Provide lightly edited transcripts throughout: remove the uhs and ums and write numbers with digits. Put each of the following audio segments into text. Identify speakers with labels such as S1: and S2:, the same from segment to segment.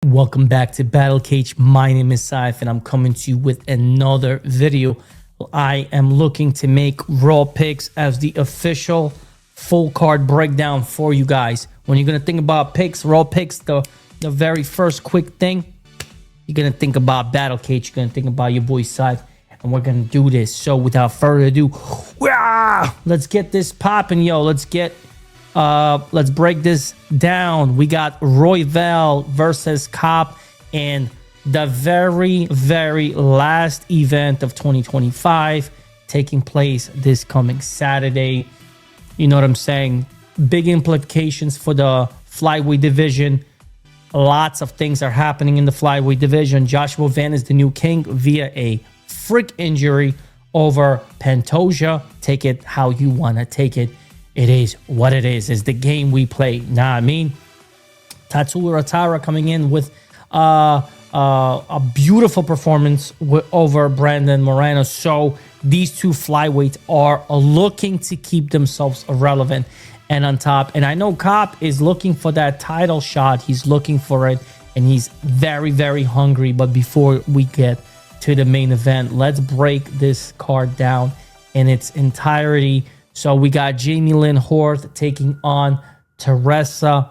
S1: Welcome back to Battle Cage. My name is Saif and I'm coming to you with another video. I am looking to make raw picks as the official full card breakdown for you guys. When you're gonna think about picks, raw picks, the very first quick thing, you're gonna think about Battle Cage. You're gonna think about your boy Saif, and we're gonna do this. So without further ado, let's get this popping, yo. Let's break this down. We got Royval versus Kape and the very last event of 2025 taking place this coming Saturday. You know what I'm saying? Big implications for the flyweight division. Lots of things are happening in the flyweight division. Joshua Van is the new king via a freak injury over Pantoja. Take it how you want to take it. It is what it is. It's the game we play. Nah, I mean, Tatsula Ratara coming in with a beautiful performance over Brandon Moreno. So these two flyweights are looking to keep themselves relevant and on top. And I know Kape is looking for that title shot. He's looking for it, and he's very hungry. But before we get to the main event, let's break this card down in its entirety. So we got Jamie Lynn Horth taking on Teresa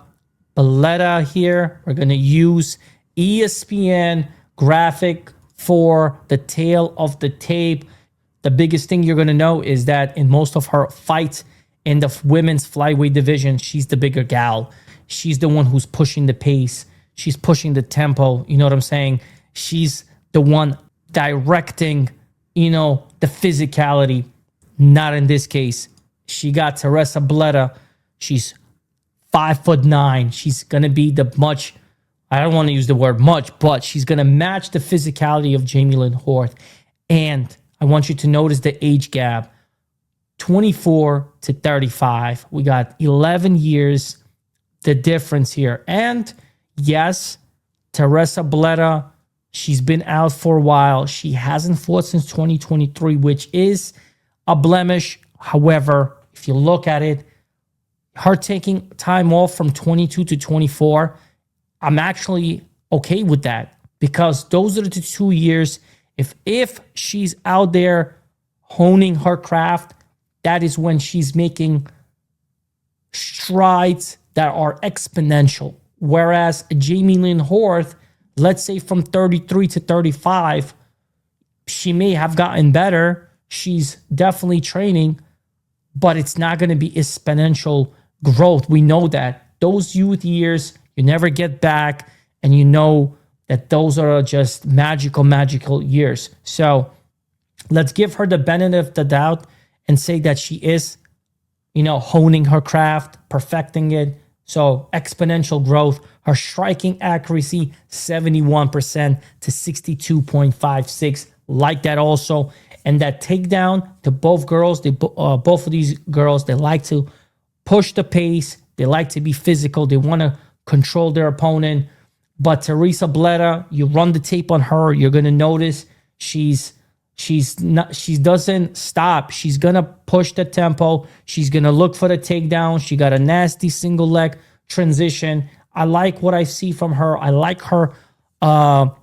S1: Bleda here. We're going to use ESPN graphic for the tail of the tape. The biggest thing you're going to know is that in most of her fights in the women's flyweight division, she's the bigger gal. She's the one who's pushing the pace. She's pushing the tempo. You know what I'm saying? She's the one directing, you know, the physicality. Not in this case. She got Teresa Bleda. She's 5'9". She's going to be the much, I don't want to use the word much, but she's going to match the physicality of Jamie Lynn Horth. And I want you to notice the age gap, 24 to 35. We got 11 years, the difference here. And yes, Teresa Bleda, she's been out for a while. She hasn't fought since 2023, which is a blemish. However, if you look at it, her taking time off from 22 to 24, I'm actually okay with that, because those are the 2 years. If she's out there honing her craft, that is when she's making strides that are exponential. Whereas Jamie Lynn Horth, let's say from 33 to 35, she may have gotten better. She's definitely training, but it's not going to be exponential growth. We know that. Those youth years, you never get back, and you know that those are just magical years. So let's give her the benefit of the doubt and say that she is, you know, honing her craft, perfecting it. So exponential growth. Her striking accuracy, 71% to 62.56. Like that also. And that takedown to both girls, both of these girls, they like to push the pace. They like to be physical. They want to control their opponent. But Teresa Bleda, you run the tape on her, you're gonna notice she doesn't stop. She's gonna push the tempo. She's gonna look for the takedown. She got a nasty single leg transition. I like what I see from her. I like her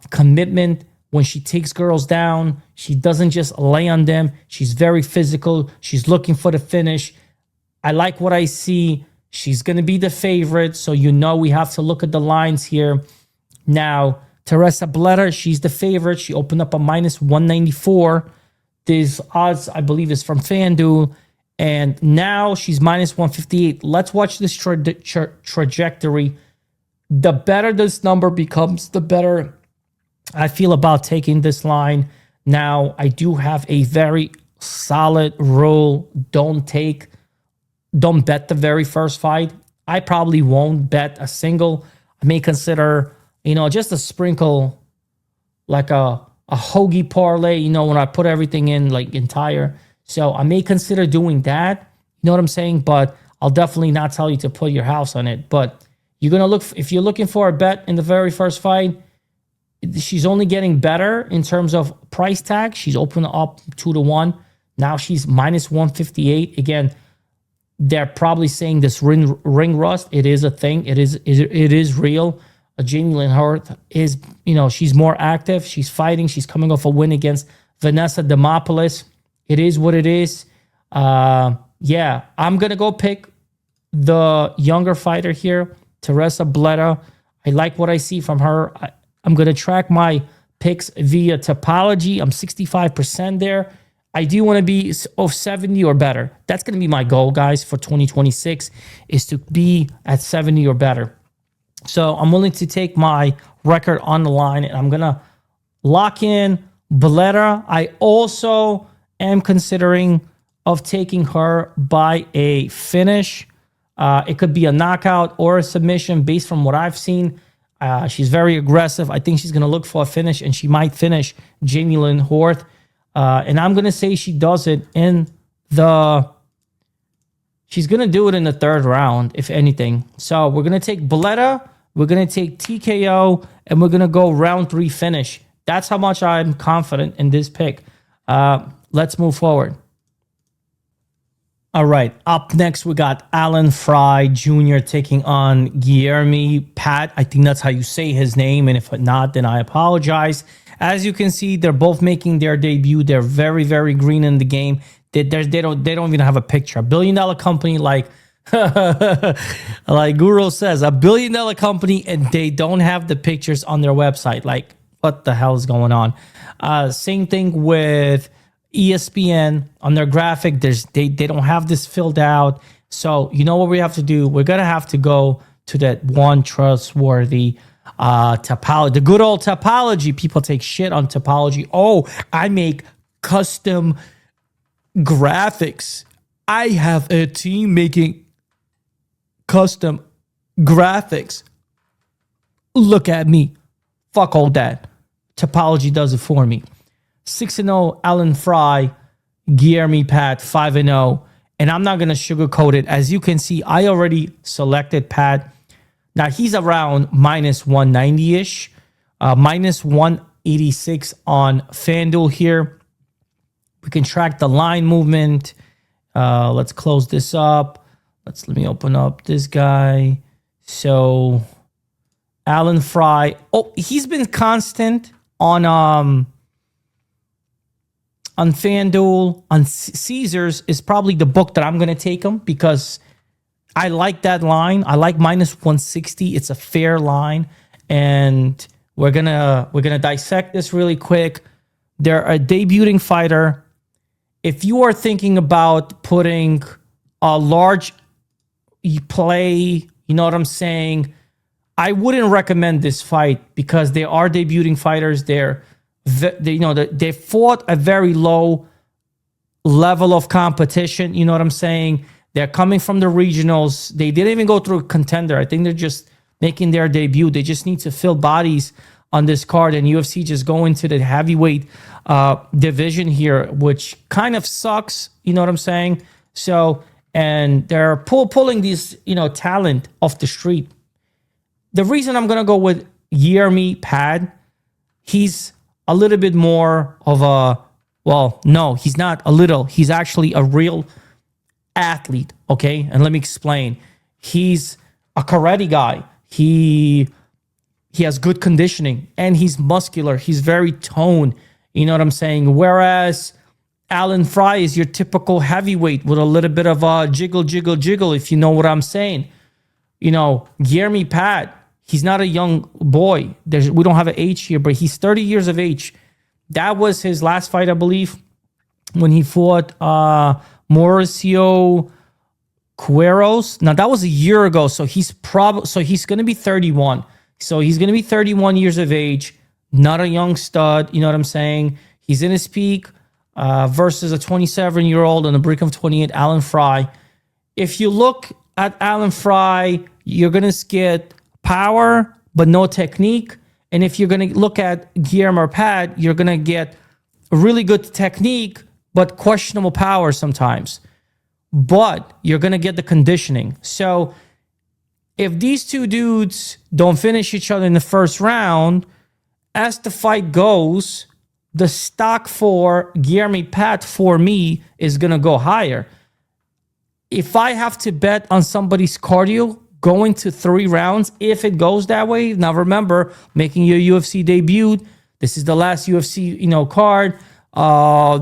S1: commitment. When she takes girls down, she doesn't just lay on them. She's very physical. She's looking for the finish. I like what I see. She's going to be the favorite. So, you know, we have to look at the lines here. Now, Teresa Bleda, she's the favorite. She opened up a minus 194. These odds, I believe, is from FanDuel. And now she's minus 158. Let's watch this trajectory. The better this number becomes, the better I feel about taking this line. Now, I do have a very solid rule. Don't bet the very first fight. I probably won't bet a single. I may consider, you know, just a sprinkle, like a hoagie parlay, you know, when I put everything in like entire. So I may consider doing that. You know what I'm saying? But I'll definitely not tell you to put your house on it. But you're going to look, if you're looking for a bet in the very first fight, she's only getting better in terms of price tag. She's opened up 2-1. Now she's minus 158. Again, they're probably saying this ring rust. It is a thing. It is real. Jamie Lynn Horth is, she's more active. She's fighting. She's coming off a win against Vanessa Demopoulos. It is what it is. Yeah, I'm going to go pick the younger fighter here, Teresa Bleda. I like what I see from her. I'm going to track my picks via topology. I'm 65% there. I do want to be 70 or better. That's going to be my goal, guys, for 2026, is to be at 70 or better. So I'm willing to take my record on the line, and I'm going to lock in Bleda. I also am considering of taking her by a finish. It could be a knockout or a submission based from what I've seen. She's very aggressive. I think she's going to look for a finish, and she might finish Jamie Lynn Horth. And I'm going to say she does it in she's going to do it in the third round, if anything. So we're going to take Bleda, we're going to take TKO, and we're going to go round 3 finish. That's how much I'm confident in this pick. Let's move forward. All right, up next, we got Alan Frye Jr. taking on Guilherme Pat. I think that's how you say his name, and if not, then I apologize. As you can see, they're both making their debut. They're very, very green in the game. They don't even have a picture. $1 billion company, like Guru says, $1 billion company, and they don't have the pictures on their website. Like, what the hell is going on? Same thing with ESPN on their graphic. They don't have this filled out. So you know what we have to do? We're gonna have to go to that one trustworthy topology, the good old topology. People take shit on topology. Oh, I make custom graphics. I have a team making custom graphics. Look at me. Fuck all that. Topology does it for me. 6-0 Alan Frye, Guilherme Pat 5-0. And I'm not going to sugarcoat it. As you can see, I already selected Pat. Now, he's around minus 190-ish, minus 186 on FanDuel here. We can track the line movement. Let's close this up. Let me open up this guy. So, Alan Frye. Oh, he's been constant on FanDuel. On Caesars is probably the book that I'm going to take him because I like that line. I like minus 160. It's a fair line, and we're gonna dissect this really quick. They're a debuting fighter. If you are thinking about putting a large play, you know what I'm saying, I wouldn't recommend this fight because they are debuting fighters. They fought a very low level of competition. You know what I'm saying? They're coming from the regionals. They didn't even go through a contender. I think they're just making their debut. They just need to fill bodies on this card, and UFC just go into the heavyweight division here, which kind of sucks. You know what I'm saying? So, and they're pulling these, talent off the street. The reason I'm going to go with Guilherme Pat, he's a little bit more of he's not a little. He's actually a real athlete, okay? And let me explain. He's a karate guy. He has good conditioning, and he's muscular. He's very toned. You know what I'm saying? Whereas Alan Frye is your typical heavyweight with a little bit of a jiggle, if you know what I'm saying. Guilherme Pat, he's not a young boy. We don't have an age here, but he's 30 years of age. That was his last fight, I believe, when he fought Mauricio Cueros. Now, that was a year ago, so he's going to be 31. So he's going to be 31 years of age, not a young stud. You know what I'm saying? He's in his peak versus a 27-year-old on the brink of 28, Alan Frye. If you look at Alan Frye, you're going to get power, but no technique. And if you're going to look at Guilherme Pat, you're going to get really good technique, but questionable power sometimes. But you're going to get the conditioning. So if these two dudes don't finish each other in the first round, as the fight goes, the stock for Guilherme Pat, for me, is going to go higher. If I have to bet on somebody's cardio going to 3 rounds if it goes that way. Now remember, making your UFC debut, this is the last UFC, card.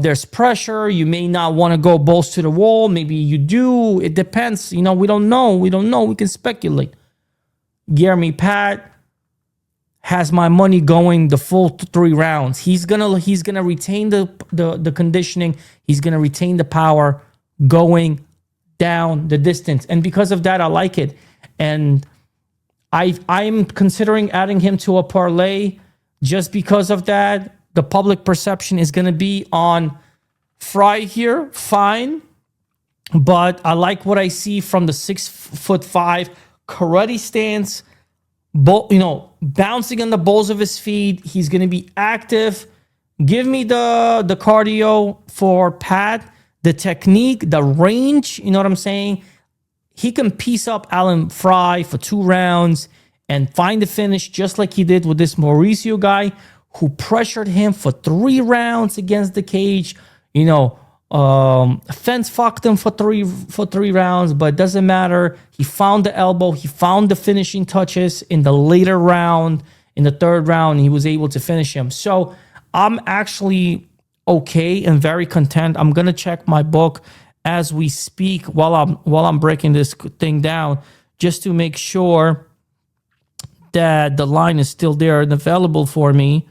S1: There's pressure. You may not want to go balls to the wall. Maybe you do. It depends. We don't know. We can speculate. Jeremy Pat has my money going the full 3 rounds. He's gonna retain the conditioning. He's gonna retain the power going down the distance. And because of that, I like it. And I'm considering adding him to a parlay just because of that. The public perception is going to be on Frye here. Fine. But I like what I see from the 6'5" karate stance. Bouncing on the balls of his feet. He's going to be active. Give me the cardio for Pat. The technique, the range, you know what I'm saying? He can piece up Alan Frye for 2 rounds and find the finish just like he did with this Mauricio guy who pressured him for 3 rounds against the cage. Fence fucked him for three rounds, but it doesn't matter. He found the elbow. He found the finishing touches in the later round. In the 3rd round, he was able to finish him. So I'm actually okay and very content. I'm gonna check my book as we speak while I'm breaking this thing down, just to make sure that the line is still there and available for me.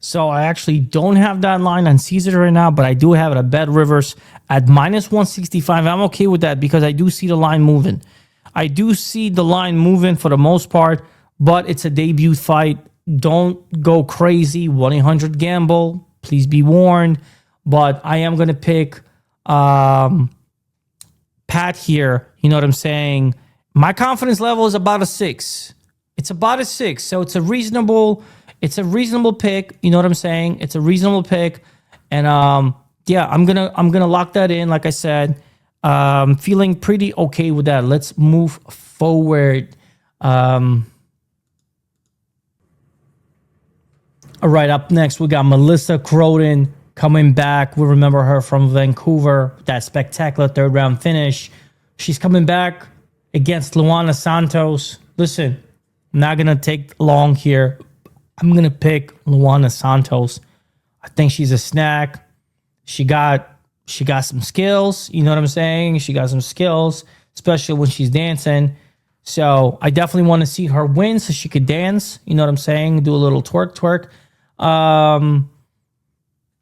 S1: So I actually don't have that line on Caesar right now, but I do have it at Bet Rivers at -165. I'm okay with that because I do see the line moving. I do see the line moving for the most part, but it's a debut fight. Don't go crazy. 1-800-GAMBLE. Please be warned. But I am going to pick Pat here. You know what I'm saying? My confidence level is about a 6. It's about a 6. So it's a reasonable pick. You know what I'm saying? It's a reasonable pick. And yeah, I'm gonna lock that in. Like I said, feeling pretty okay with that. Let's move forward. All right, up next we got Melissa Croden coming back. We remember her from Vancouver, that spectacular 3rd round finish. She's coming back against Luana Santos. Listen, I'm not gonna take long here. I'm going to pick Luana Santos. I think she's a snack. She got some skills. You know what I'm saying? She got some skills, especially when she's dancing. So I definitely want to see her win so she could dance. You know what I'm saying? Do a little twerk.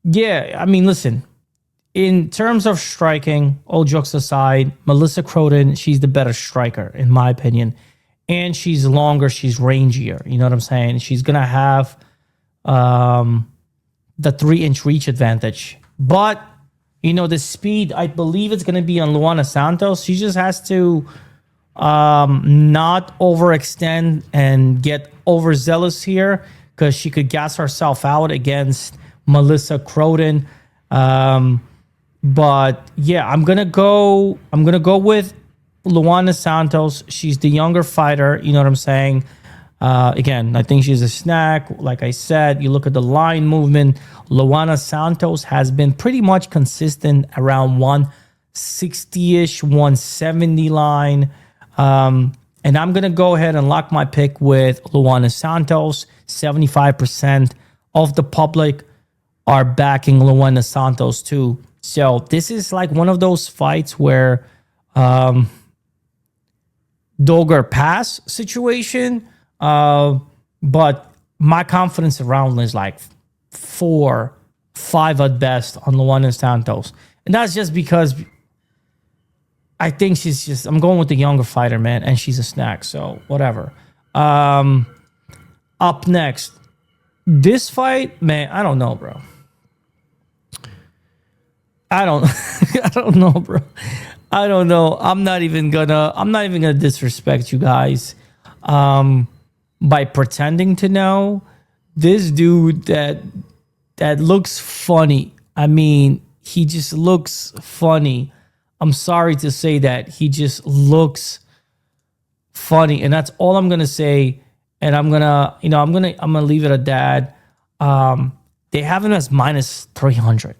S1: Yeah, I mean, listen. In terms of striking, all jokes aside, Melissa Croden, she's the better striker, in my opinion. And she's longer, she's rangier. You know what I'm saying? She's going to have the 3-inch reach advantage. But, the speed, I believe it's going to be on Luana Santos. She just has to not overextend and get overzealous here because she could gas herself out against Melissa Croden. But, yeah, I'm going to go with Luana Santos. She's the younger fighter. You know what I'm saying? Again, I think she's a snack. Like I said, you look at the line movement. Luana Santos has been pretty much consistent around 160-ish, 170 line. And I'm going to go ahead and lock my pick with Luana Santos. 75% of the public are backing Luana Santos too. So this is like one of those fights where dog or pass situation, but my confidence around is like 4, 5 at best on Luana Santos, and that's just because I think I'm going with the younger fighter, man, and she's a snack, so whatever. Up next, this fight, man, I don't know, bro. I don't know, bro. I don't know. I'm not even gonna disrespect you guys by pretending to know. This dude that looks funny. I mean, he just looks funny. I'm sorry to say that. He just looks funny, and that's all I'm gonna say. And I'm gonna leave it at that. They have him as -300,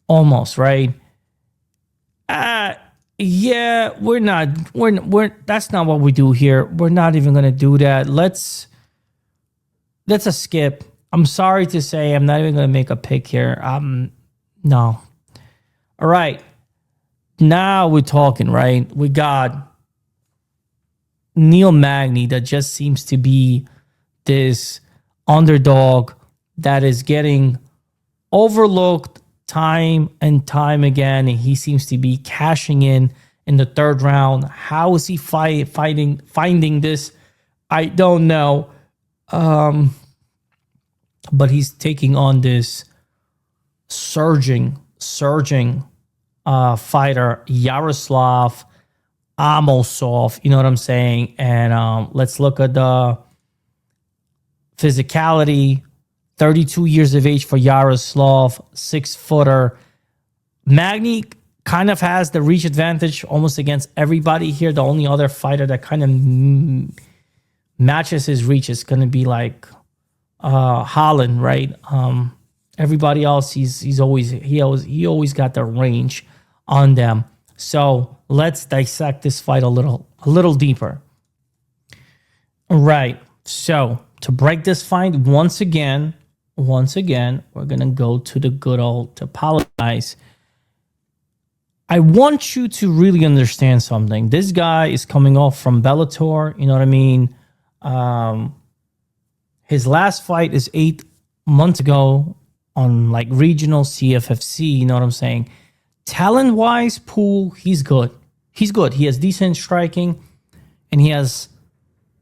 S1: almost, right? Yeah, we're that's not what we do here. We're not even gonna do that. That's a skip. I'm sorry to say, I'm not even gonna make a pick here. No. All right. Now we're talking, right? We got Neil Magny that just seems to be this underdog that is getting overlooked time and time again, and he seems to be cashing in the third round. How is he finding this? I don't know. But he's taking on this surging fighter, Yaroslav Amosov. You know what I'm saying? And let's look at the physicality. 32 years of age for Yaroslav, 6-footer. Magny kind of has the reach advantage almost against everybody here. The only other fighter that kind of matches his reach is going to be like Holland, right? Everybody else, he always got the range on them. So let's dissect this fight a little deeper. All right. So to break this fight once again, we're gonna go to the good old to apologize. I want you to really understand something. This guy is coming off from Bellator. You know what I mean? His last fight is 8 months ago on like regional CFFC. You know what I'm saying? Talent-wise, Pool, he's good. He's good. He has decent striking, and he has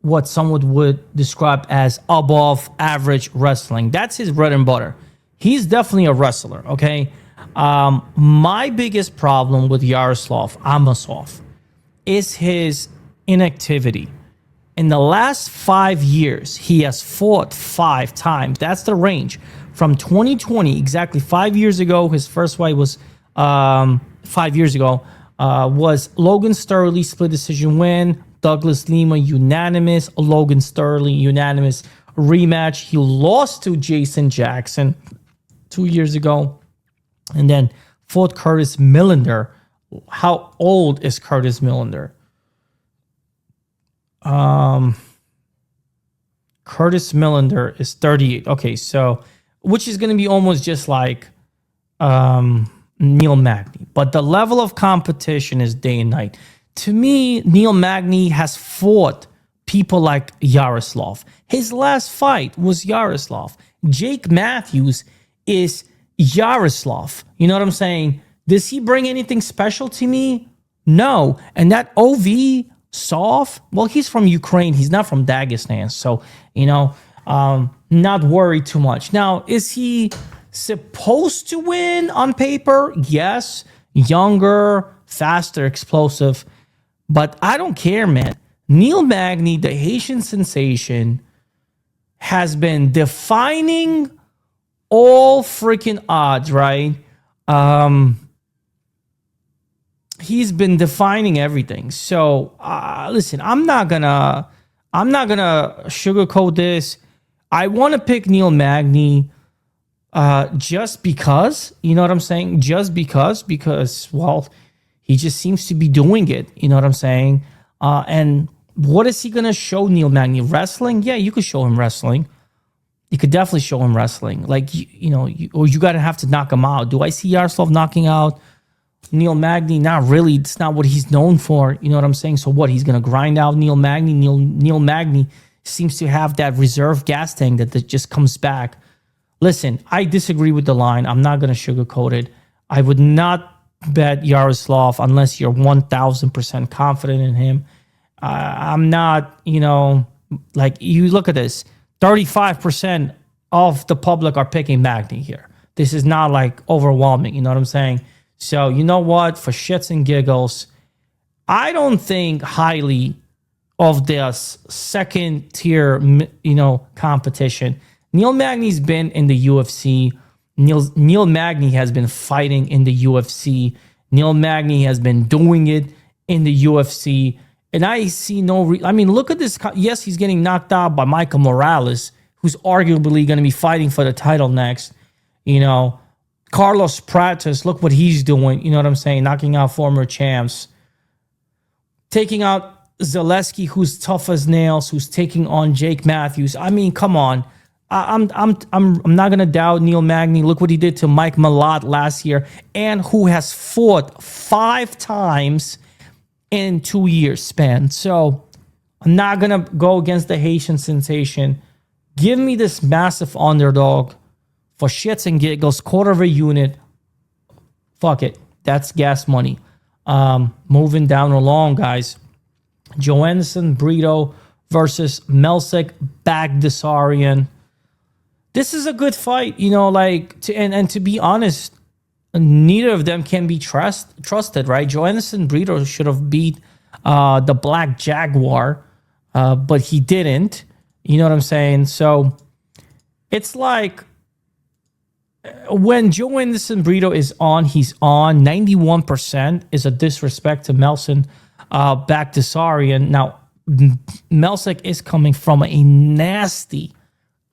S1: what someone would describe as above average wrestling. That's his bread and butter. He's definitely a wrestler, okay? My biggest problem with Yaroslav Amosov is his inactivity. In the last 5 years, he has fought 5 times. That's the range. From 2020, exactly 5 years ago, his first fight was 5 years ago, was Logan Sterling, split decision win. Douglas Lima, unanimous. Logan Sterling, unanimous rematch. He lost to Jason Jackson 2 years ago. And then fought Curtis Millender. How old is Curtis Millender? Curtis Millender is 38. Okay, so which is going to be almost just like Neil Magny. But the level of competition is day and night. To me, Neil Magny has fought people like Yaroslav. His last fight was Yaroslav. Jake Matthews is Yaroslav. You know what I'm saying? Does he bring anything special to me? No. And that OV Sov, well, he's from Ukraine. He's not from Dagestan. So, you know, not worried too much. Now, is he supposed to win on paper? Yes. Younger, faster, explosive. But I don't care, man. Neil Magny, the Haitian sensation, has been defining all freaking odds, right? He's been defining everything. So listen, I'm not gonna sugarcoat this. I want to pick Neil Magny just because, you know what I'm saying? Just because, well, he just seems to be doing it. You know what I'm saying? And what is he going to show Neil Magny? Wrestling? Yeah, you could show him wrestling. You could definitely show him wrestling. Like, or you got to have to knock him out. Do I see Yaroslav knocking out Neil Magny? Not really. It's not what he's known for. You know what I'm saying? So what? He's going to grind out Neil Magny? Neil Magny seems to have that reserve gas tank that just comes back. Listen, I disagree with the line. I'm not going to sugarcoat it. I would not bet Yaroslav unless you're 1,000% confident in him. I'm not, like, you look at this. 35% of the public are picking Magny here. This is not like overwhelming. You know what I'm saying? So, you know what? For shits and giggles, I don't think highly of this second tier, competition. Neil Magny's been in the UFC. Neil Magny has been fighting in the UFC. Neil Magny has been doing it in the UFC. And I see look at this. Yes, he's getting knocked out by Michael Morales, who's arguably going to be fighting for the title next. Carlos Pratis, look what he's doing. You know what I'm saying? Knocking out former champs. taking out Zaleski, who's tough as nails, who's taking on Jake Matthews. I mean, come on. I'm not gonna doubt Neil Magny. Look what he did to Mike Malott last year, and who has fought 5 times in 2 years span. So I'm not gonna go against the Haitian sensation. Give me this massive underdog for shits and giggles, quarter of a unit. Fuck it, that's gas money. Moving down along, guys. Joanderson Brito versus Melsik Bagdasaryan. This is a good fight, you know, like, and to be honest, neither of them can be trusted, right? Joanderson Brito should have beat the Black Jaguar, but he didn't. You know what I'm saying? So it's like when Joanderson Brito is on, he's on. 91% is a disrespect to Melsik Bagdasaryan. Now, Melsik is coming from a nasty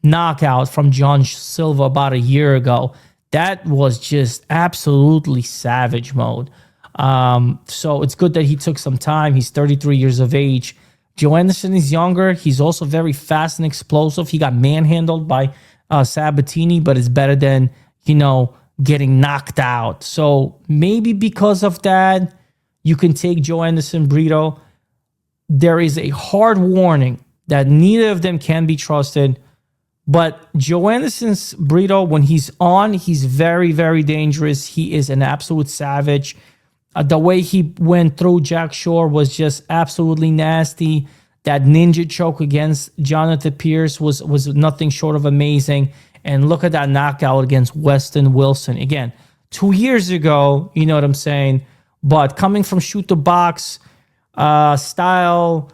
S1: knockout from John Silva about a year ago. That was just absolutely savage mode. So it's good that he took some time. He's 33 years of age. Joanderson is younger. He's also very fast and explosive. He got manhandled by Sabatini, but it's better than, you know, getting knocked out. So maybe because of that, you can take Joanderson Brito. There is a hard warning that neither of them can be trusted. But Joanderson Brito, when he's on, he's very, very dangerous. He is an absolute savage. The way he went through Jack Shore was just absolutely nasty. That ninja choke against Jonathan Pierce was nothing short of amazing. And look at that knockout against Weston Wilson. Again, 2 years ago, you know what I'm saying? But coming from shoot the box style,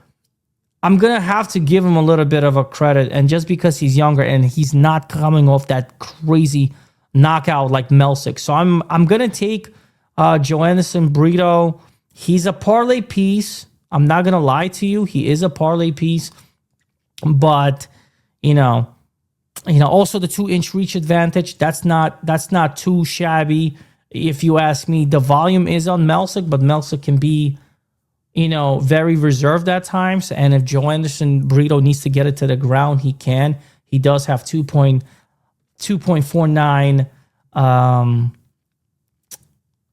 S1: I'm going to have to give him a little bit of a credit. And just because he's younger and he's not coming off that crazy knockout like Melsik. So I'm going to take Joanderson Brito. He's a parlay piece. I'm not going to lie to you. He is a parlay piece. But, you know, also the 2-inch reach advantage. That's not too shabby. If you ask me, the volume is on Melsik, but Melsik can be, you know, very reserved at times. And if Joanderson Brito needs to get it to the ground, he can. He does have 2.49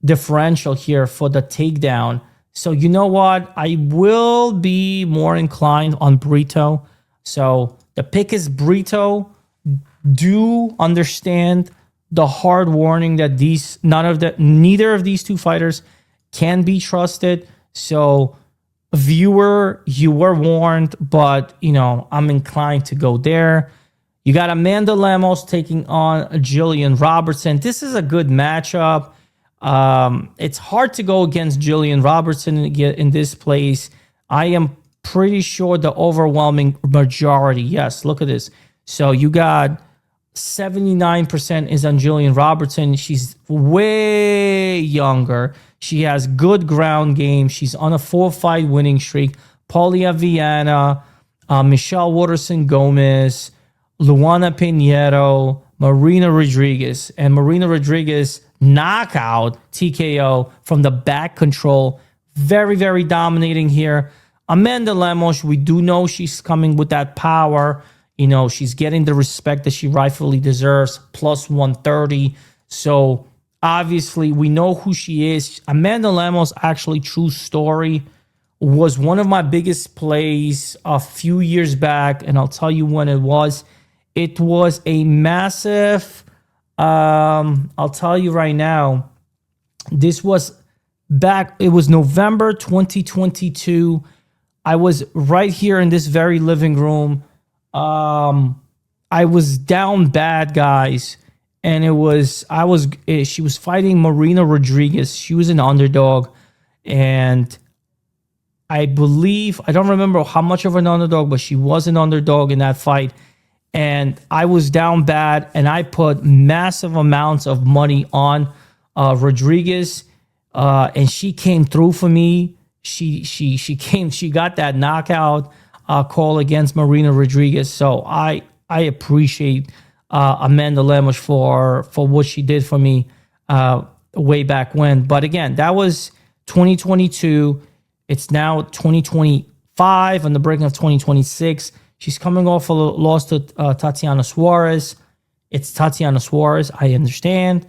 S1: differential here for the takedown. So you know what? I will be more inclined on Brito. So the pick is Brito. Do understand the hard warning that neither of these two fighters can be trusted. So, viewer, you were warned, but, you know, I'm inclined to go there. You got Amanda Lemos taking on Jillian Robertson. This is a good matchup. It's hard to go against Jillian Robertson in this place. I am pretty sure the overwhelming majority, yes, look at this. So, you got 79% is on Jillian Robertson. She's way younger. She has good ground game. She's on a 4-fight winning streak. Paulia Viana, Michelle Waterson Gomez, Luana Pinheiro, Marina Rodriguez. And Marina Rodriguez knockout TKO from the back control. Very, very dominating here. Amanda Lemos, we do know she's coming with that power. You know, she's getting the respect that she rightfully deserves, plus 130. So, obviously, we know who she is. Amanda Lemos, actually, true story, was one of my biggest plays a few years back, and I'll tell you when it was. It was a massive, I'll tell you right now, this was back, it was November 2022. I was right here in this very living room. I was down bad, guys, and she was fighting Marina Rodriguez. She was an underdog, and I believe, I don't remember how much of an underdog, but she was an underdog in that fight. And I was down bad, and I put massive amounts of money on Rodriguez, and she came through for me. She got that knockout call against Marina Rodriguez. So I appreciate Amanda Lemos for what she did for me way back when. But again, that was 2022. It's now 2025 on the breaking of 2026. She's coming off a loss to Tatiana Suarez. It's Tatiana Suarez, I understand.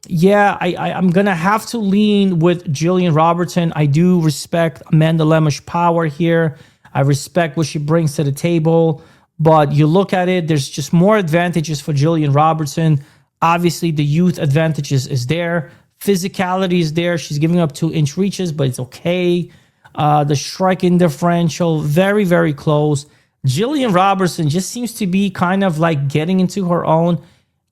S1: Yeah, I'm going to have to lean with Jillian Robertson. I do respect Amanda Lemos' power here. I respect what she brings to the table. But you look at it, there's just more advantages for Jillian Robertson. Obviously, the youth advantages is there. Physicality is there. She's giving up 2-inch reaches, but it's okay. The striking differential, very, very close. Jillian Robertson just seems to be kind of like getting into her own.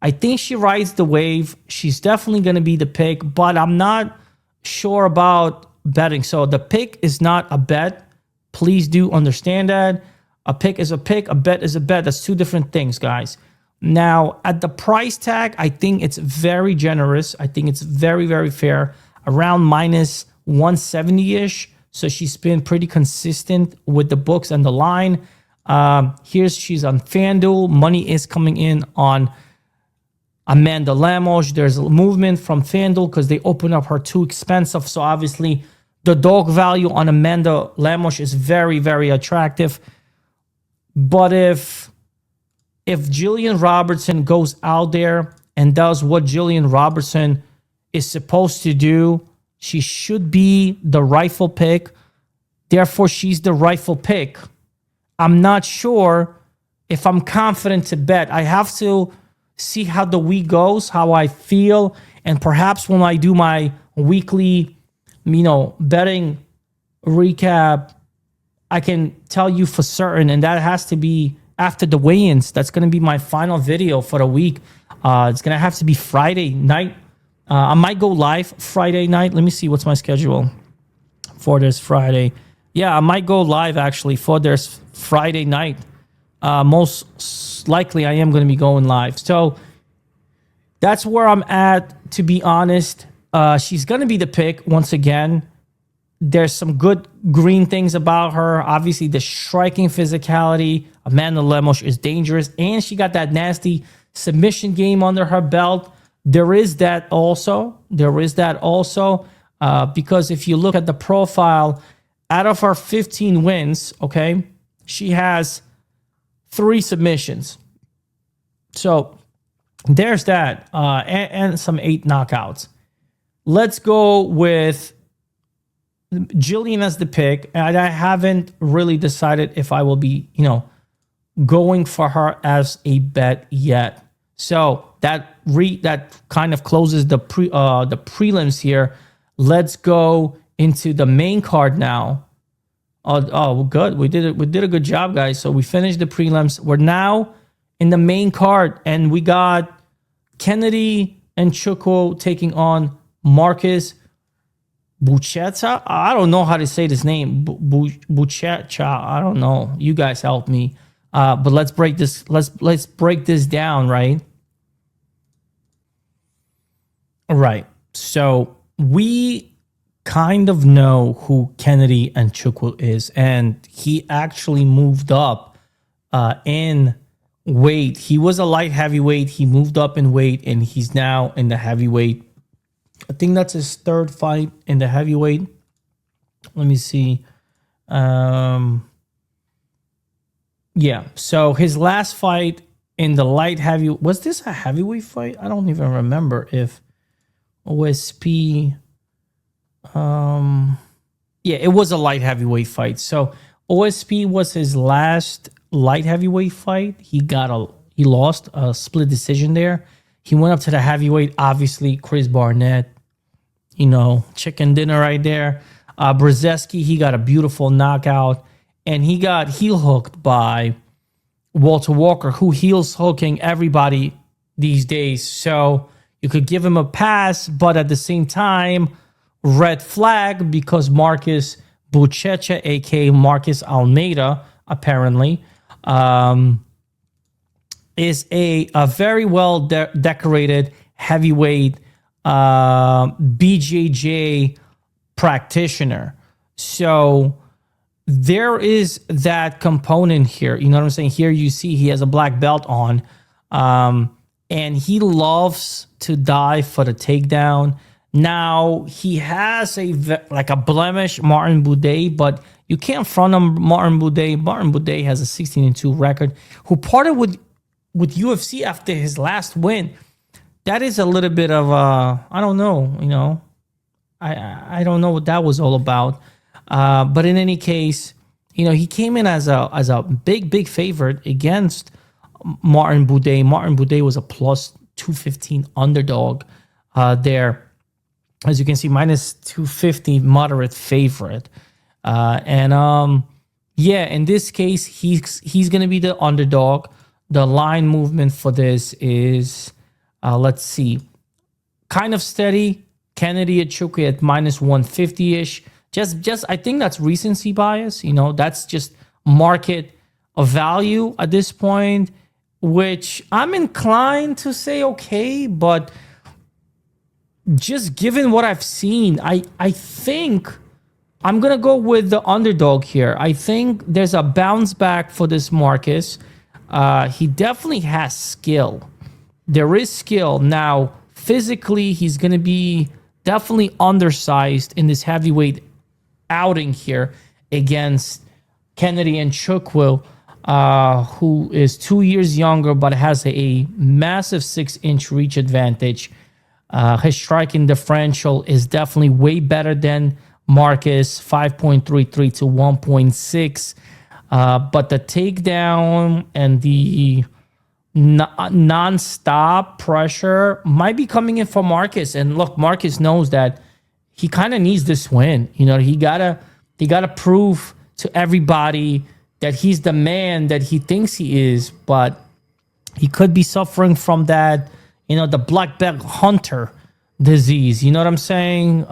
S1: I think she rides the wave. She's definitely going to be the pick, but I'm not sure about betting. So the pick is not a bet. Please do understand that. A pick is a pick. A bet is a bet. That's two different things, guys. Now, at the price tag, I think it's very generous. I think it's very, very fair. Around minus 170-ish. So she's been pretty consistent with the books and the line. She's on FanDuel. Money is coming in on Amanda Lemos. There's a movement from FanDuel because they open up her too expensive. So obviously, the dog value on Amanda Lemos is very, very attractive. But if Jillian Robertson goes out there and does what Jillian Robertson is supposed to do, she should be the rightful pick. Therefore, she's the rightful pick. I'm not sure if I'm confident to bet. I have to see how the week goes, how I feel, and perhaps when I do my weekly, betting recap, I can tell you for certain, and that has to be after the weigh-ins. That's going to be my final video for the week. It's going to have to be Friday night. I might go live Friday night. Let me see what's my schedule for this Friday. Yeah, I might go live actually for this Friday night. Most likely I am going to be going live. So that's where I'm at, to be honest. She's going to be the pick once again. There's some good green things about her. Obviously, the striking physicality. Amanda Lemos is dangerous. And she got that nasty submission game under her belt. There is that also. Because if you look at the profile, out of her 15 wins, okay, she has 3 submissions. So there's that. And some 8 knockouts. Let's go with Jillian as the pick. And I haven't really decided if I will be, going for her as a bet yet. So that kind of closes the prelims here. Let's go into the main card now. Oh, good. We did it. We did a good job, guys. So we finished the prelims. We're now in the main card, and we got Kennedy and Chuko taking on Marcus Buchecha. I don't know how to say this name. Buchecha. I don't know. You guys help me. But let's break this. Let's break this down, right? All right. So we kind of know who Kennedy and Chuko is, and he actually moved up in weight. He was a light heavyweight. He moved up in weight, and he's now in the heavyweight. I think that's his 3rd fight in the heavyweight. Let me see. Yeah, so his last fight in the light heavyweight, was this a heavyweight fight? I don't even remember if OSP... yeah, it was a light heavyweight fight. So OSP was his last light heavyweight fight. He lost a split decision there. He went up to the heavyweight. Obviously, Chris Barnett, chicken dinner right there. Brzezinski, he got a beautiful knockout, and he got heel hooked by Walter Walker, who heels hooking everybody these days. So you could give him a pass, but at the same time, red flag, because Marcus Buchecha, aka Marcus Almeida, apparently, is a very well decorated heavyweight BJJ practitioner. So there is that component here. You know what I'm saying? Here you see he has a black belt on, and he loves to dive for the takedown. Now, he has like a blemish, Martin Buday, but you can't front him Martin Buday. Martin Buday has a 16-2 record, who parted with UFC after his last win. That is a little bit of I don't know, I don't know what that was all about. But in any case, he came in as a big favorite against Martin Buday. Martin Buday was a plus 215 underdog there. As you can see, minus 250 moderate favorite. In this case, he's going to be the underdog. The line movement for this is, let's see, kind of steady. Kalinichuk at minus 150-ish. Just I think that's recency bias. That's just market of value at this point, which I'm inclined to say okay, but just given what I've seen, I think I'm going to go with the underdog here. I think there's a bounce back for this Marcus. He definitely has skill. There is skill. Now, physically, he's going to be definitely undersized in this heavyweight outing here against Kalinichuk, who is 2 years younger but has a massive 6-inch reach advantage. His striking differential is definitely way better than Marcus, 5.33 to 1.6. But the takedown and the non-stop pressure might be coming in for Marcus. And look, Marcus knows that he kind of needs this win. He gotta prove to everybody that he's the man that he thinks he is. But he could be suffering from that, the black belt hunter disease. You know what I'm saying?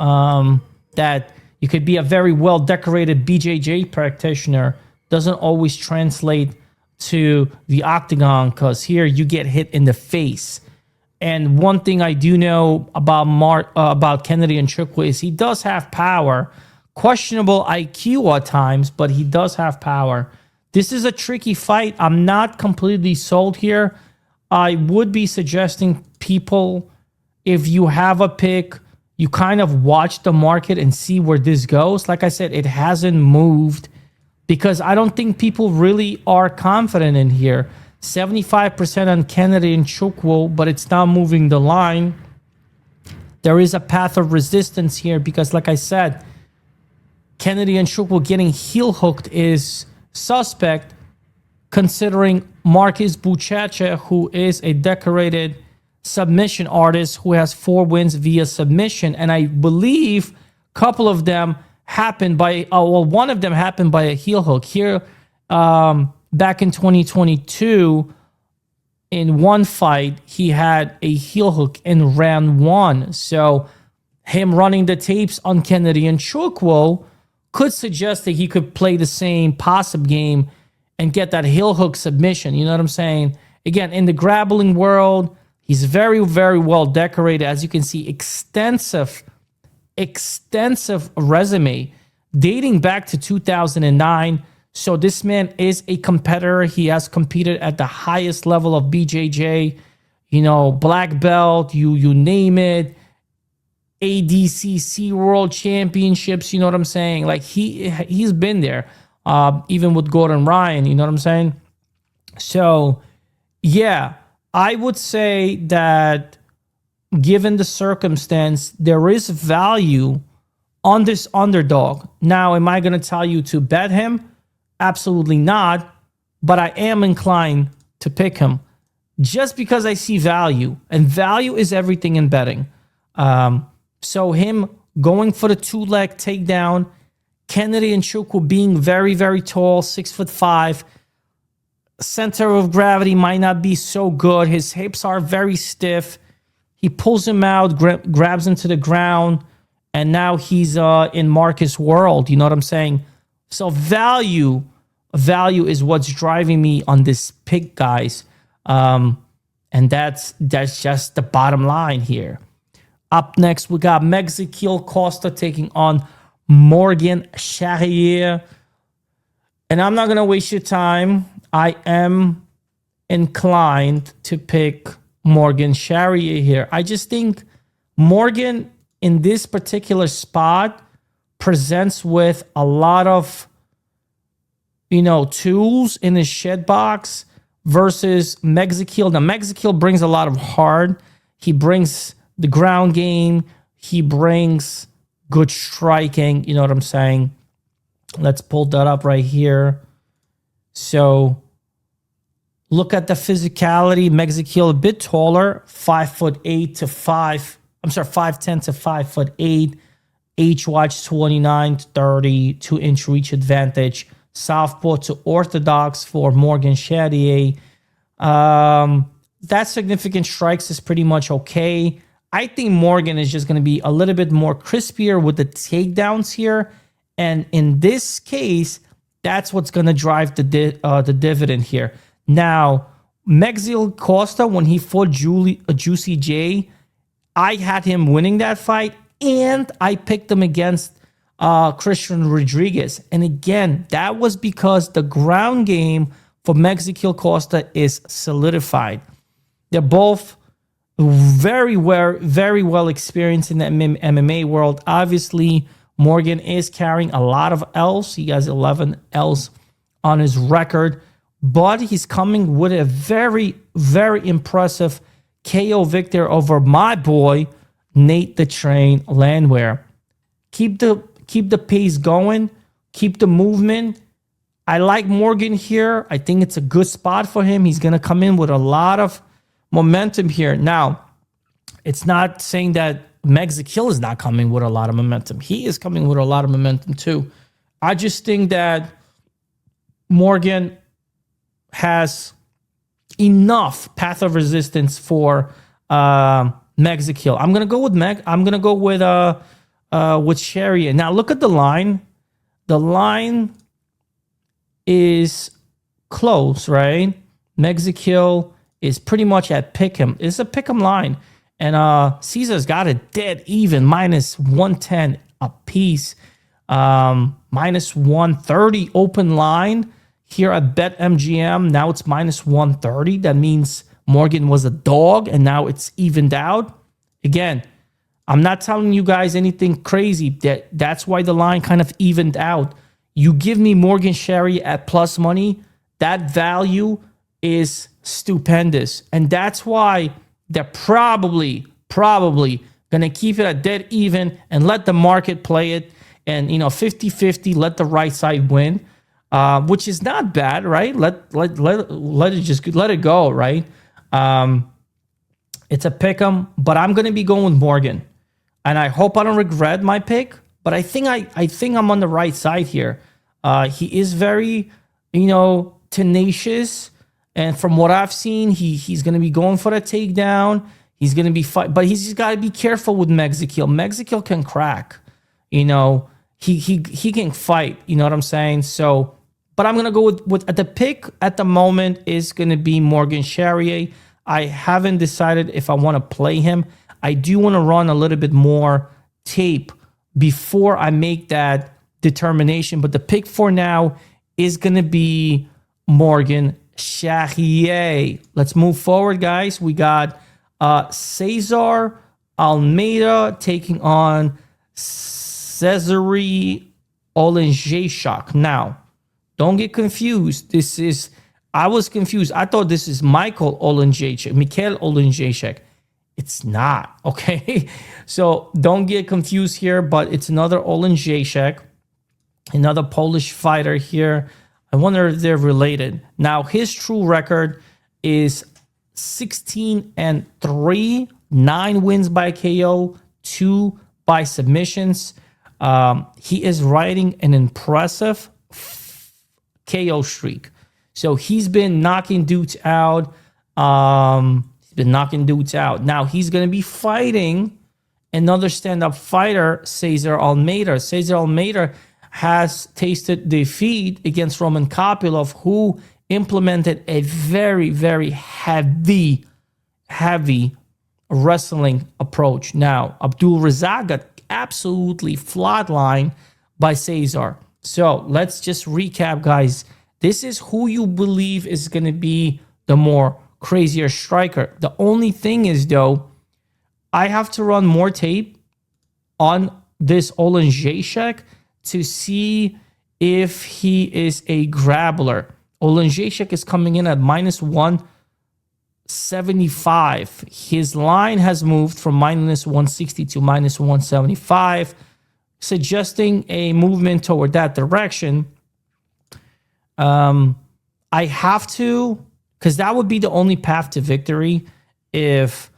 S1: That you could be a very well-decorated BJJ practitioner, doesn't always translate to the octagon, because here you get hit in the face. And one thing I do know about Kalinichuk is he does have power. Questionable IQ at times, but he does have power. This is a tricky fight. I'm not completely sold here. I would be suggesting people, if you have a pick, you kind of watch the market and see where this goes. Like I said, it hasn't moved because I don't think people really are confident in here. 75% on Kalinichuk, but it's not moving the line. There is a path of resistance here because, like I said, Kalinichuk getting heel hooked is suspect, considering Marcus Buchecha, who is a decorated submission artist who has 4 wins via submission. And I believe a couple of them happened by, one of them happened by a heel hook. Here, back in 2022, in one fight, he had a heel hook in round 1. So him running the tapes on Kalinichuk could suggest that he could play the same passive game and get that heel hook submission. You know what I'm saying? Again, in the grappling world, he's very, very well decorated. As you can see, extensive resume dating back to 2009. So this man is a competitor. He has competed at the highest level of BJJ, black belt, you name it, ADCC World Championships, you know what I'm saying? Like he's been there, even with Gordon Ryan, you know what I'm saying? So, yeah, I would say that given the circumstance, there is value on this underdog. Now, am I going to tell you to bet him? Absolutely not. But I am inclined to pick him just because I see value. And value is everything in betting. So him going for the 2-leg takedown, Kalinichuk being very, very tall, 6'5", center of gravity might not be so good. His hips are very stiff. He pulls him out, grabs him to the ground, and now he's in Marcus' world. You know what I'm saying? So value is what's driving me on this pick, guys. And that's just the bottom line here. Up next, we got Melsik Costa taking on Morgan Charriere. And I'm not going to waste your time. I am inclined to pick Morgan Charriere here. I just think Morgan in this particular spot presents with a lot of, tools in his shed box versus Melsik. Now, Melsik brings a lot of heart. He brings the ground game. He brings good striking. You know what I'm saying? Let's pull that up right here. So look at the physicality. Melsik a bit taller, 5'8" to 5'10" to 5'8". H-watch 29 to 30, 2-inch reach advantage. Southpaw to orthodox for Morgan Charriere. That significant strikes is pretty much okay. I think Morgan is just going to be a little bit more crispier with the takedowns here. And in this case, that's what's going to drive the dividend here. Now, Melsik Costa, when he fought Juicy J, I had him winning that fight, and I picked him against Christian Rodriguez. And again, that was because the ground game for Melsik Costa is solidified. They're both very well experienced in the MMA world. Obviously, Morgan is carrying a lot of L's. He has 11 L's on his record, but he's coming with a very impressive KO victory over my boy, Nate the Train Landwehr. Keep the pace going. Keep the movement. I like Morgan here. I think it's a good spot for him. He's going to come in with a lot of momentum here. Now, it's not saying that Melsik is not coming with a lot of momentum. He is coming with a lot of momentum too. I just think that Morgan has enough path of resistance for Melsik. I'm gonna go with with Charriere. Now look at the line. The line is close, right? Melsik is pretty much at pick'em. It's a pick'em line. And Caesar's got it dead even, minus 110 a piece, minus 130 open line here at BetMGM. Now it's minus 130. That means Morgan was a dog, and now it's evened out. Again, I'm not telling you guys anything crazy. That's why the line kind of evened out. You give me Morgan Charriere at plus money, that value is stupendous. And that's why they're probably going to keep it at dead even and let the market play it. And, 50-50, let the right side win, which is not bad, right? Let it go, right? It's a pick 'em, but I'm going to be going with Morgan. And I hope I don't regret my pick, but I think I'm on the right side here. He is very, tenacious. And from what I've seen, he's going to be going for the takedown. He's going to be fight, but he's just got to be careful with Melsik. Melsik can crack. He can fight. You know what I'm saying? So, but I'm going to go with the pick at the moment is going to be Morgan Charriere. I haven't decided if I want to play him. I do want to run a little bit more tape before I make that determination. But the pick for now is going to be Morgan Charriere. Let's move forward, guys. We got Cesar Almeida taking on Cezary Oleksiejczuk. Now, don't get confused. I was confused. I thought this is Michael Oleksiejczuk. It's not, okay? So don't get confused here, but it's another Oleksiejczuk, another Polish fighter here. I wonder if they're related. Now, his true record is 16-3, 9 wins by KO, 2 by submissions. He is riding an impressive KO streak. So he's been knocking dudes out. Now he's going to be fighting another stand-up fighter, Cesar Almeida. Cesar Almeida has tasted defeat against Roman Kopylov, who implemented a very, very heavy wrestling approach. Now, Abdul Razak got absolutely flatlined by Cesar. So let's just recap, guys. This is who you believe is going to be the more crazier striker. The only thing is, though, I have to run more tape on this Oleksiejczuk to see if he is a grappler. Oleksiejczuk is coming in at minus 175. His line has moved from minus 160 to minus 175, suggesting a movement toward that direction. I have to, because that would be the only path to victory if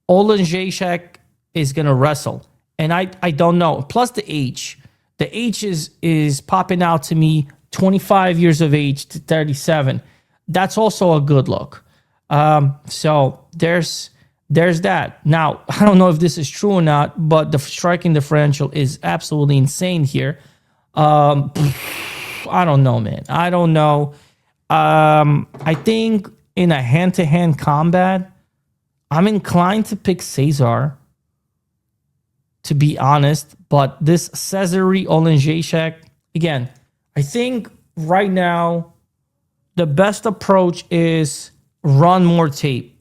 S1: Oleksiejczuk is going to wrestle. And I don't know. Plus the age. The age is popping out to me, 25 years of age to 37. That's also a good look. So there's that. Now, I don't know if this is true or not, but the striking differential is absolutely insane here. I don't know, man. I don't know. I think in a hand-to-hand combat, I'm inclined to pick Cesar, to be honest. But this Cesare Oleksiejczuk, again, I think right now the best approach is run more tape.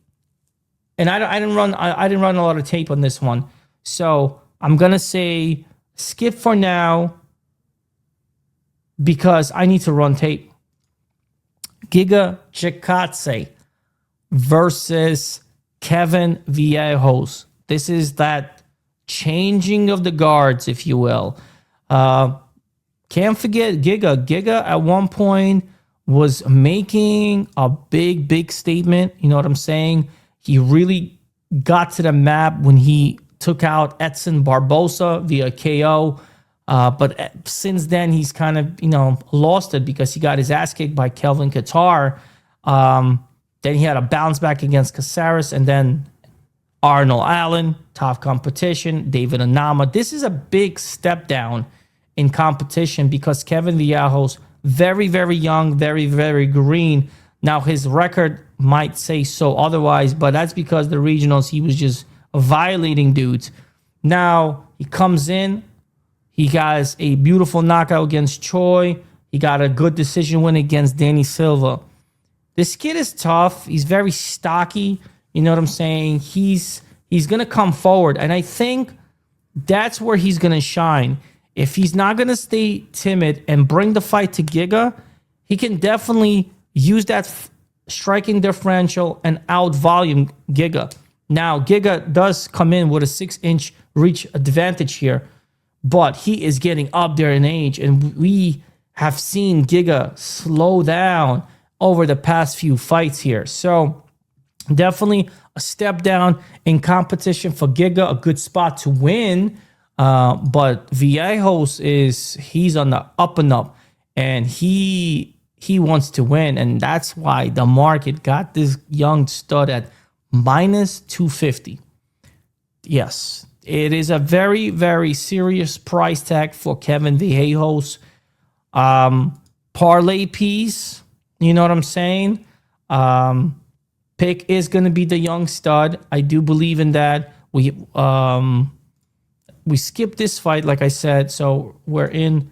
S1: And I didn't run a lot of tape on this one. So I'm gonna say skip for now because I need to run tape. Giga Chikadze versus Kevin Vallejos. This is that changing of the guards, if you will. Can't forget Giga. Giga at one point was making a big statement. You know what I'm saying? He really got to the map when he took out Edson Barbosa via KO. But since then, he's kind of, lost it because he got his ass kicked by Kelvin Kattar. Then he had a bounce back against Caceres, and then Arnold Allen, tough competition, David Onama. This is a big step down in competition because Kevin Vallejos, very young, very green. Now, his record might say so otherwise, but that's because the regionals, he was just violating dudes. Now, he comes in. He has a beautiful knockout against Choi. He got a good decision win against Danny Silva. This kid is tough. He's very stocky. You know what I'm saying? He's going to come forward. And I think that's where he's going to shine. If he's not going to stay timid and bring the fight to Giga, he can definitely use that striking differential and out volume Giga. Now, Giga does come in with a 6-inch reach advantage here, but he is getting up there in age, and we have seen Giga slow down over the past few fights here. So definitely a step down in competition for Giga, a good spot to win. But Vallejos he's on the up and up, and he wants to win, and that's why the market got this young stud at minus 250. Yes, it is a very serious price tag for Kevin Vallejos. Parlay piece, you know what I'm saying? Pick is going to be the young stud. I do believe in that. We skipped this fight, like I said, so we're in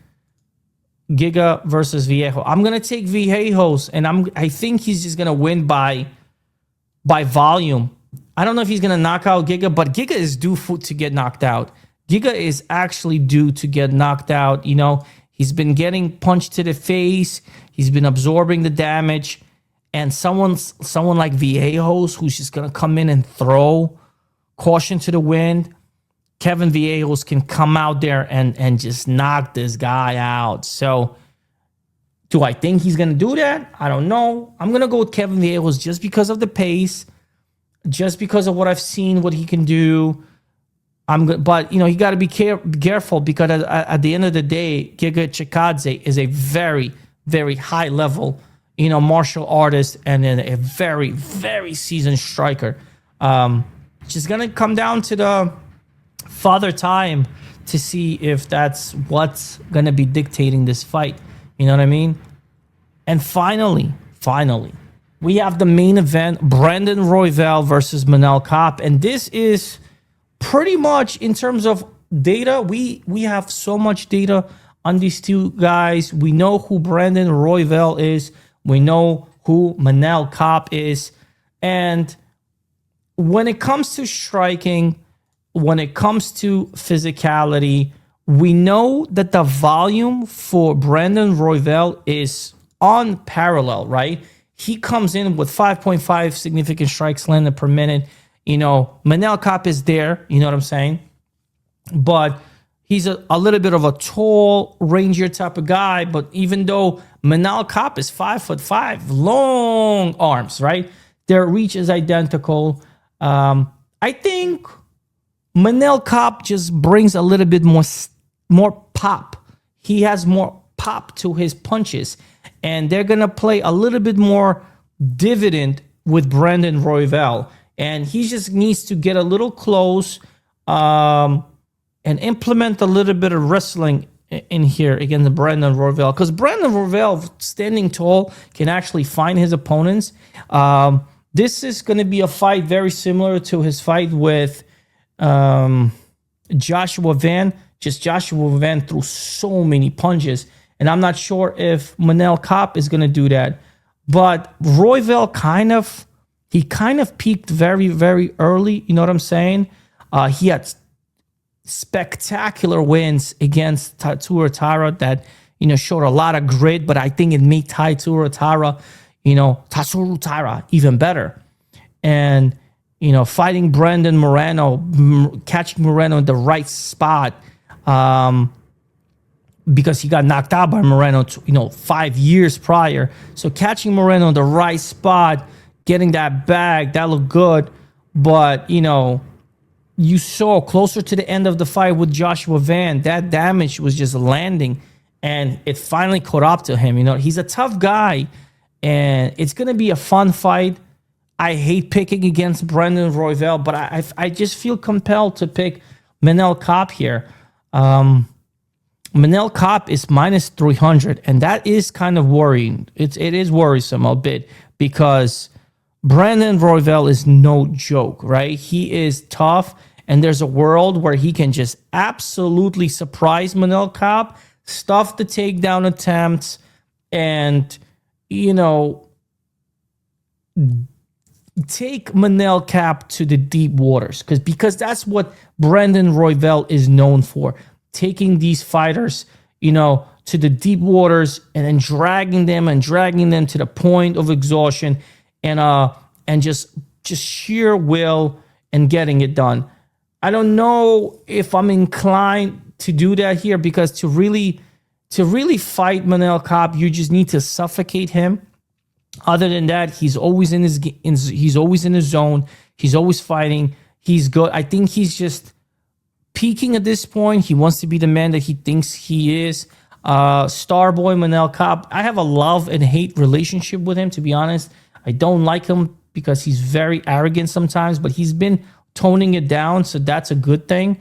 S1: Giga versus Vallejos. I'm going to take Vallejos, and I think he's just going to win by volume. I don't know if he's going to knock out Giga, but Giga is due to get knocked out. Giga is actually due to get knocked out. He's been getting punched to the face. He's been absorbing the damage. And someone like Vallejos, who's just going to come in and throw caution to the wind, Kevin Vallejos can come out there and just knock this guy out. So do I think he's going to do that? I don't know. I'm going to go with Kevin Vallejos just because of the pace, just because of what I've seen, what he can do. But you got to be careful because at the end of the day, Giga Chikadze is a very high level, martial artist and then a very seasoned striker. Just gonna come down to the father time to see if that's what's gonna be dictating this fight. You know what I mean? And finally, we have the main event: Brandon Royval versus Manel Kape, and this is pretty much, in terms of data, we have so much data on these two guys. We know who Brandon Royval is. We know who Manel Kape is. And when it comes to striking, when it comes to physicality, we know that the volume for Brandon Royval is unparalleled, right? He comes in with 5.5 significant strikes landed per minute. You know, Manel Kape is there, you know what I'm saying? But he's a little bit of a tall, rangier type of guy. But even though Manel Kape is 5'5", long arms, right? Their reach is identical. I think Manel Kape just brings a little bit more pop. He has more pop to his punches. And they're going to play a little bit more dividend with Brandon Royval. And he just needs to get a little close and implement a little bit of wrestling in here against Brandon Royval. Because Brandon Royval, standing tall, can actually find his opponents. This is going to be a fight very similar to his fight with Joshua Van. Just Joshua Van threw so many punches. And I'm not sure if Manel Kape is going to do that. But Royval kind of peaked very, very early. You know what I'm saying? He had spectacular wins against Tatsuro Tara that, you know, showed a lot of grit. But I think it made Tatsuro Tara, even better. And, you know, fighting Brandon Moreno, catching Moreno in the right spot, because he got knocked out by Moreno, 5 years prior. So catching Moreno in the right spot, getting that bag, that looked good. But, you know, you saw closer to the end of the fight with Joshua Van, that damage was just landing, and it finally caught up to him. You know, he's a tough guy, and it's going to be a fun fight. I hate picking against Brandon Royval, but I just feel compelled to pick Manel Kape here. Manel Kape is minus 300, and that is kind of worrying. It is worrisome a bit because Brandon Royval is no joke, right? He is tough, and there's a world where he can just absolutely surprise Manel Kape, stuff the takedown attempts, and, you know, take Manel Kape to the deep waters, because that's what Brandon Royval is known for. Taking these fighters, you know, to the deep waters and then dragging them to the point of exhaustion and just sheer will and getting it done. I don't know if I'm inclined to do that here, because to really fight Manel Kape, you just need to suffocate him. Other than that, he's always in his zone. He's always fighting. He's good. I think he's just peaking at this point. He wants to be the man that he thinks he is. Starboy Manel Kape, I have a love and hate relationship with him, to be honest. I don't like him because he's very arrogant sometimes, but he's been toning it down, so that's a good thing.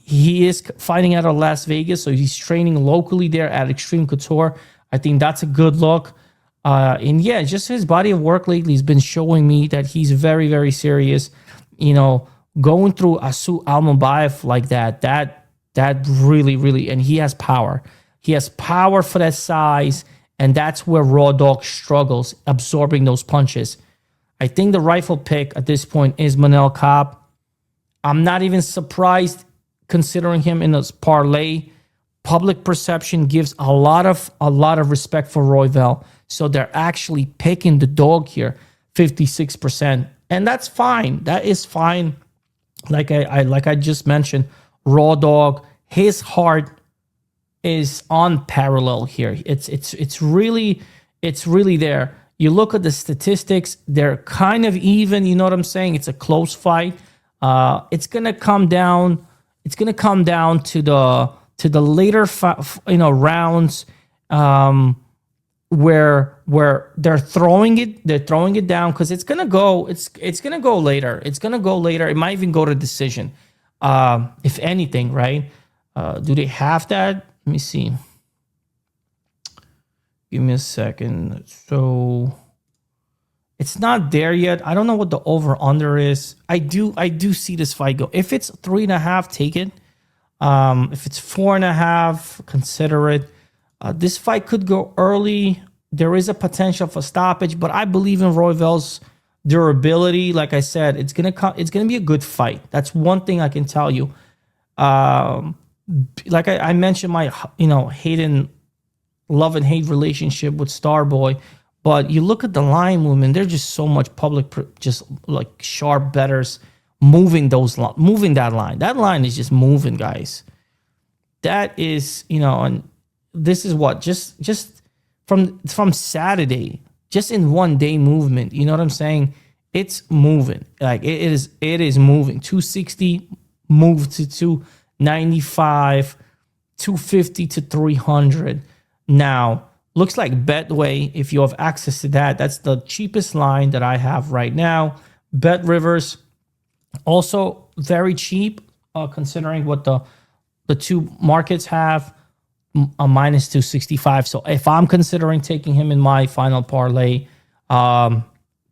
S1: He is fighting out of Las Vegas, so he's training locally there at Extreme Couture. I think that's a good look. And yeah, just his body of work lately has been showing me that he's very, very serious. You know, going through Asu Almabayev like that really, really, and he has power. He has power for that size, and that's where Raw Dog struggles, absorbing those punches. I think the rifle pick at this point is Manel Kape. I'm not even surprised considering him in this parlay. Public perception gives a lot of respect for Royval. So they're actually picking the dog here, 56%. And that's fine. That is fine. Like I just mentioned, Raw Dog, his heart is unparalleled here. It's really there. You look at the statistics, they're kind of even, you know what I'm saying? It's a close fight. It's gonna come down to the later rounds, where they're throwing it down, because it's gonna go later. It might even go to decision, if anything, right? Do they have that? Let me see. Give me a second. So it's not there yet. I don't know what the over under is. I do see this fight go. If it's 3.5, take it. If it's 4.5, consider it. This fight could go early. There is a potential for stoppage, but I believe in Royval's durability, like I said, it's gonna be a good fight. That's one thing I can tell you. Like I mentioned, my love and hate relationship with Starboy, but you look at the line movement. There's just so much public, just like sharp bettors moving that line. That line is just moving, guys. That is, and this is what just from Saturday, just in 1 day movement. You know what I'm saying? It's moving. Like it is moving. 260 moved to 295, 250 to 300. Now, looks like Betway, if you have access to that, that's the cheapest line that I have right now. Bet Rivers, also very cheap, considering what the two markets have, a minus 265. So if I'm considering taking him in my final parlay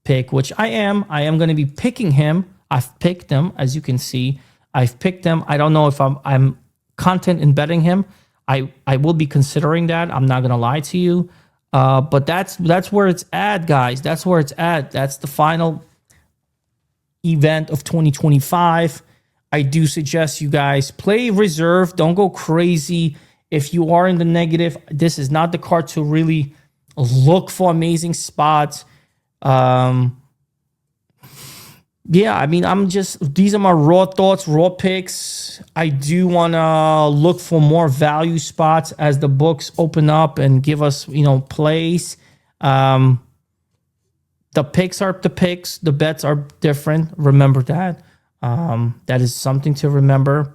S1: pick, which I am going to be picking him. I've picked him, as you can see. I've picked him. I don't know if I'm content in betting him. I will be considering that. I'm not going to lie to you. But that's where it's at, guys. That's where it's at. That's the final event of 2025. I do suggest you guys play reserve. Don't go crazy. If you are in the negative, this is not the card to really look for amazing spots. Yeah, I mean, these are my raw thoughts, raw picks. I do want to look for more value spots as the books open up and give us, plays. The picks are the picks. The bets are different. Remember that. That is something to remember.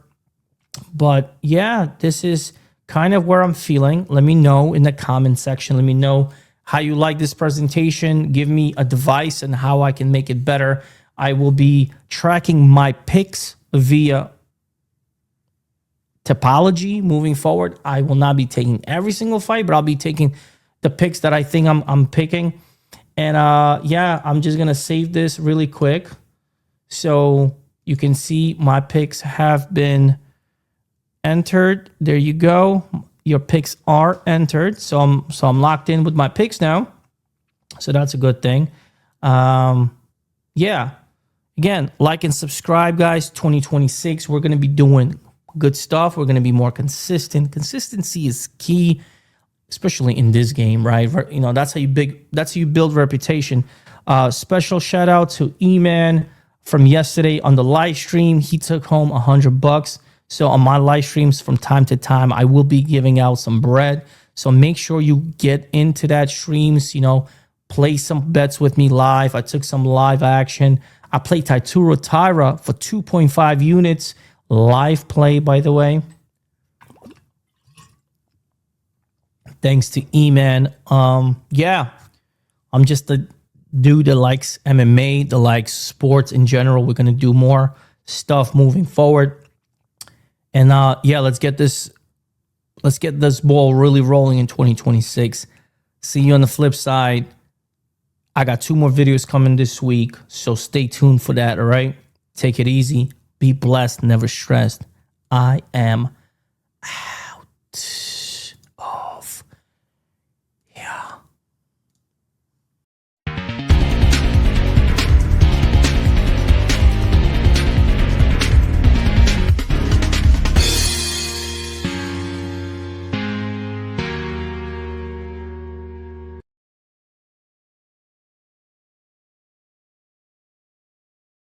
S1: But yeah, this is kind of where I'm feeling. Let me know in the comment section. Let me know how you like this presentation. Give me advice on how I can make it better. I will be tracking my picks via topology moving forward. I will not be taking every single fight, but I'll be taking the picks that I think I'm picking. And yeah, I'm just gonna save this really quick so you can see my picks have been entered. There you go. Your picks are entered. So I'm locked in with my picks now. So that's a good thing. Yeah. Again, like and subscribe, guys. 2026, we're going to be doing good stuff. We're going to be more consistent. Consistency is key, especially in this game, right? That's how you build reputation. Special shout out to E-Man from yesterday on the live stream. He took home $100. So on my live streams from time to time, I will be giving out some bread. So make sure you get into that streams, play some bets with me live. I took some live action. I played Taituro Tyra for 2.5 units. Live play, by the way. Thanks to E-Man. Yeah, I'm just a dude that likes MMA, that likes sports in general. We're going to do more stuff moving forward. And yeah, let's get this ball really rolling in 2026. See you on the flip side. I got 2 more videos coming this week, so stay tuned for that, all right? Take it easy. Be blessed, never stressed. I am